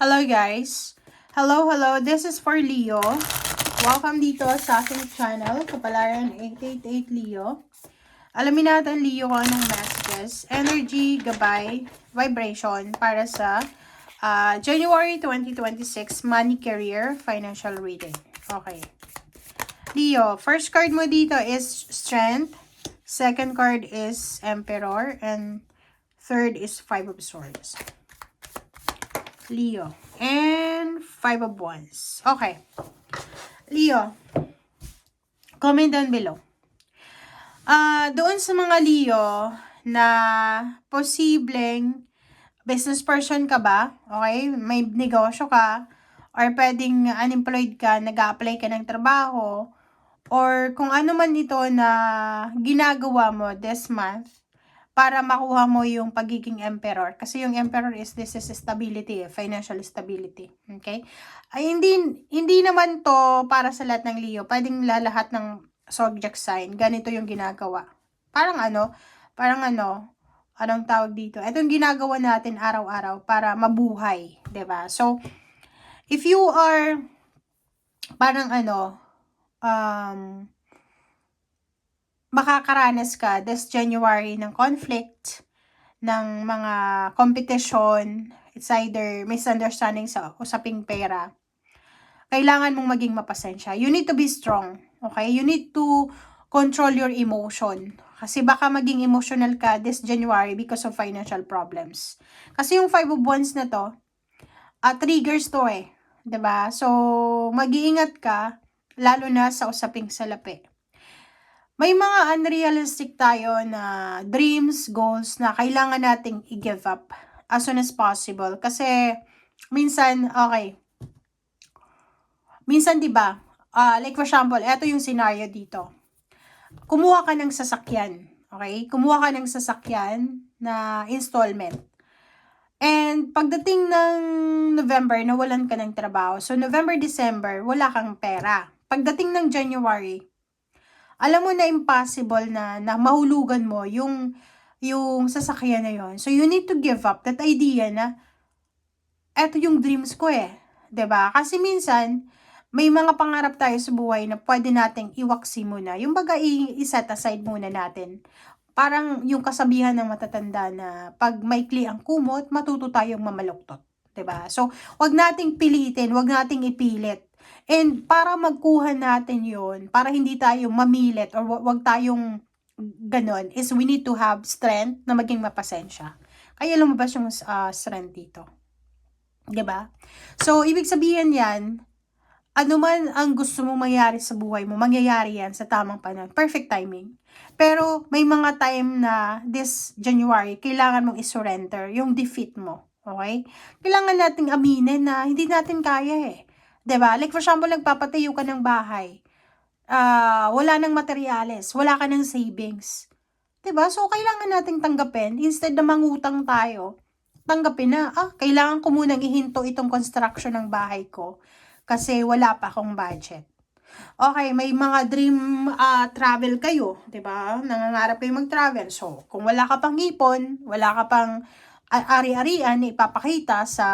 Hello guys! Hello! This is for Leo. Welcome dito sa aking channel, Kapalaran 888 Leo. Alamin natin Leo kung anong messages, energy, gabay, vibration para sa January 2026 money, career, financial reading. Okay. Leo, first card mo dito is Strength. Second card is Emperor. And third is Five of Swords. Leo. And Five of Wands. Okay. Leo. Comment down below. Doon sa mga Leo na posibleng business person ka ba? Okay? May negosyo ka? Or pwedeng unemployed ka, nag-a-apply ka ng trabaho? Or kung ano man ito na ginagawa mo this month para makuha mo yung pagiging emperor. Kasi yung emperor this is stability, financial stability. Okay? Ay, hindi naman to para sa lahat ng Leo. Pwedeng lahat ng zodiac sign. Ganito yung ginagawa. Anong tawag dito? Ito yung ginagawa natin araw-araw para mabuhay. 'Di ba? So, if you are makakaranas ka this January ng conflict, ng mga competition, it's either misunderstanding sa usaping pera, kailangan mong maging mapasensya. You need to be strong, okay? You need to control your emotion. Kasi baka maging emotional ka this January because of financial problems. Kasi yung Five of Wands na to, triggers to eh. 'Di ba? So, mag-iingat ka, lalo na sa usaping salapi. May mga unrealistic tayo na dreams, goals na kailangan nating i-give up as soon as possible. Kasi, minsan, di ba, like for example, eto yung scenario dito. Kumuha ka ng sasakyan, okay? Kumuha ka ng sasakyan na installment. And pagdating ng November, nawalan ka ng trabaho. So, November, December, wala kang pera. Pagdating ng January, alam mo na impossible na mahulugan mo yung sasakyan na yon. So, you need to give up that idea na eto yung dreams ko eh. 'Di ba? Kasi minsan, may mga pangarap tayo sa buhay na pwede nating iwaksi muna. Yung baga, i-set aside muna natin. Parang yung kasabihan ng matatanda na pag maikli ang kumot, matuto tayong mamaluktot. 'Di ba? So, wag nating pilitin, wag nating ipilit. And para magkuha natin yon, para hindi tayo mamilit or wag tayong ganon, is we need to have strength na maging mapasensya. Kaya lumabas yung strength dito. 'Di ba? So, ibig sabihin yan, ano man ang gusto mong mangyari sa buhay mo, mangyayari yan sa tamang panahon. Perfect timing. Pero may mga time na this January, kailangan mong isurrender yung defeat mo. Okay? Kailangan nating aminin na hindi natin kaya eh. 'Di ba? Like for example, nagpapatayo ka ng bahay. Wala nang materyales, wala ka ng savings. 'Di ba? So kailangan nating tanggapin instead na mangutang tayo. Tanggapin na, kailangan ko munang ihinto itong construction ng bahay ko kasi wala pa akong budget. Okay, may mga dream travel kayo, 'di ba? Nangangarap kayo mag-travel. So, kung wala ka pang ipon, wala ka pang ari-arian ipapakita sa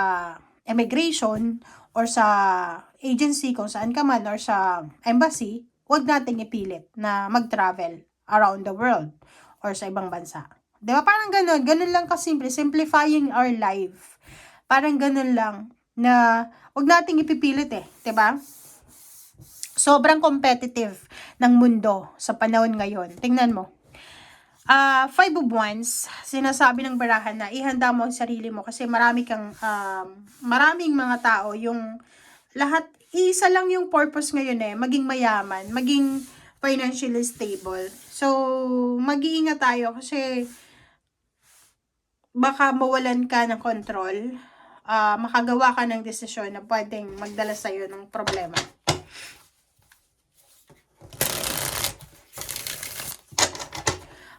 immigration or sa agency kung saan ka man or sa embassy, huwag nating ipilit na mag-travel around the world or sa ibang bansa. 'Di ba? Parang ganun lang kasimple, simplifying our life. Parang ganun lang na huwag nating ipipilit eh, 'di ba? Sobrang competitive ng mundo sa panahon ngayon. Tingnan mo. Five of Wands, sinasabi ng barahan na ihanda mo ang sarili mo kasi maraming mga tao yung lahat, isa lang yung purpose ngayon eh, maging mayaman, maging financially stable. So, mag-iingat tayo kasi baka mawalan ka ng control, makagawa ka ng desisyon na pwedeng magdala sa'yo ng problema.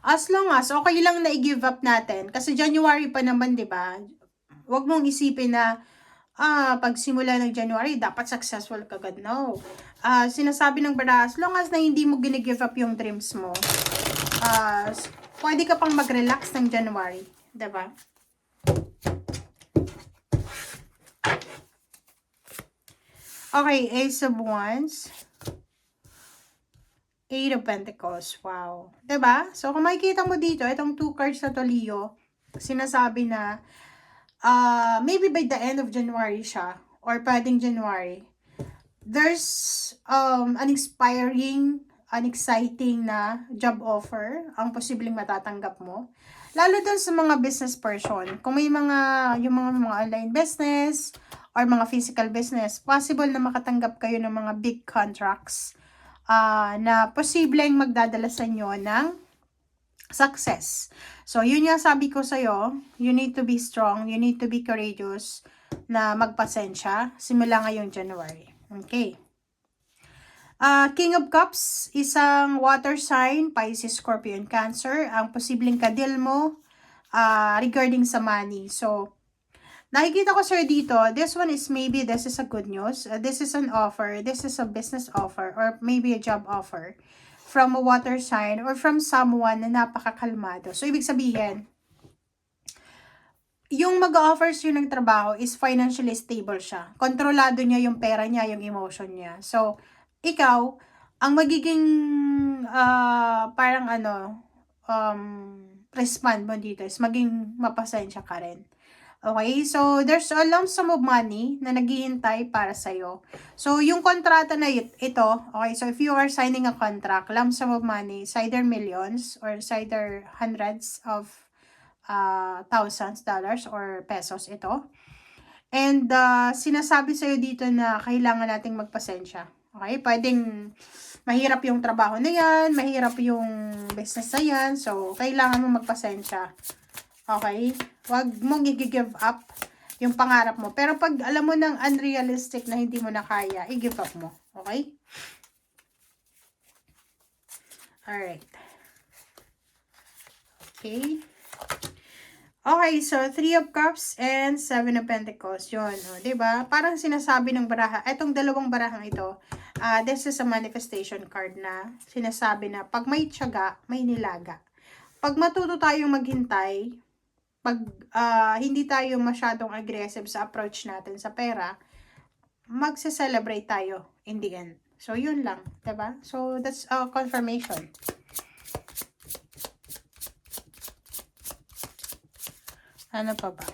As long as, okay lang na i-give up natin. Kasi January pa naman, di ba? Huwag mong isipin na, pagsimula ng January, dapat successful ka agad. No. Sinasabi ng bara, as long as na hindi mo gine-give up yung dreams mo, pwede ka pang mag-relax ng January. Di ba? Okay, Ace of Wands. Eight of Pentacles. Wow. 'Di ba? So, kung makikita mo dito, itong 2 cards na to, Leo, sinasabi na, maybe by the end of January siya, or pwedeng January, there's an inspiring, an exciting na job offer ang posibleng matatanggap mo. Lalo dun sa mga business person. Kung may yung mga online business or mga physical business, possible na makatanggap kayo ng mga big contracts na posibleng magdadala sa inyo ng success. So, yun yung sabi ko sa'yo, you need to be strong, you need to be courageous na magpasensya simula ngayong January. Okay. King of Cups, isang water sign, Pisces, Scorpio, and Cancer. Ang posibleng kadil mo regarding sa money. So, nakikita ko sir dito, this one is maybe this is a good news. This is an offer. This is a business offer or maybe a job offer from a water sign or from someone na napakakalmado. So, ibig sabihin, yung mag-offer sa'yo ng trabaho is financially stable siya. Kontrolado niya yung pera niya, yung emotion niya. So, ikaw, ang magiging parang respond mo dito is maging mapasensya ka rin. Okay, so there's a lump sum of money na naghihintay para sa'yo. So, yung kontrata na ito, okay, so if you are signing a contract, lump sum of money, it's either millions or it's either hundreds of thousands dollars or pesos ito. And sinasabi sa'yo dito na kailangan nating magpasensya. Okay, pwedeng mahirap yung trabaho na yan, mahirap yung business na yan, so kailangan mo magpasensya. Okay? Huwag mong i-give up yung pangarap mo. Pero pag alam mo ng unrealistic na hindi mo na kaya, i-give up mo. Okay? Alright. Okay. Okay, so 3 of Cups and 7 of Pentacles. Yun, diba? Parang sinasabi ng baraha, etong dalawang barahang ito, this is a manifestation card na sinasabi na pag may tiyaga, may nilaga. Pag matuto tayong maghintay, pag hindi tayo masyadong aggressive sa approach natin sa pera, magse-celebrate tayo in the end. So, yun lang. Diba? So, that's a confirmation. Ano pa ba?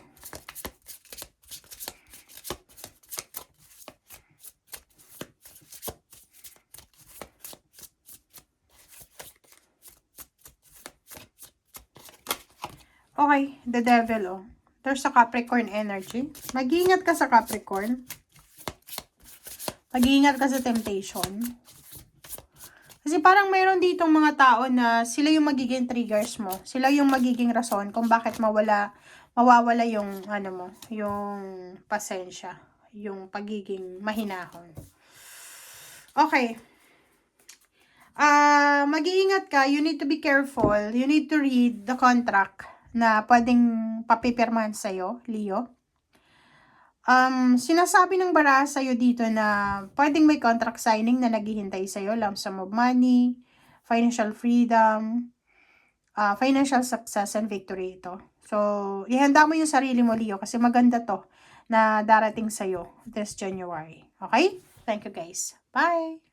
Okay, the devil, there's a Capricorn energy. Mag-iingat ka sa Capricorn. Mag-iingat ka sa temptation. Kasi parang mayroon ditong mga tao na sila yung magiging triggers mo. Sila yung magiging rason kung bakit mawawala yung, yung pasensya. Yung pagiging mahinahon. Okay. Mag-iingat ka. You need to be careful. You need to read the contract na pwedeng papipirmahan sa'yo, Leo. Sinasabi ng baraha sa'yo dito na pwedeng may contract signing na naghihintay sa'yo, lump sum of money, financial freedom, financial success and victory ito. So, ihanda mo yung sarili mo, Leo, kasi maganda to na darating sa'yo this January. Okay? Thank you, guys. Bye!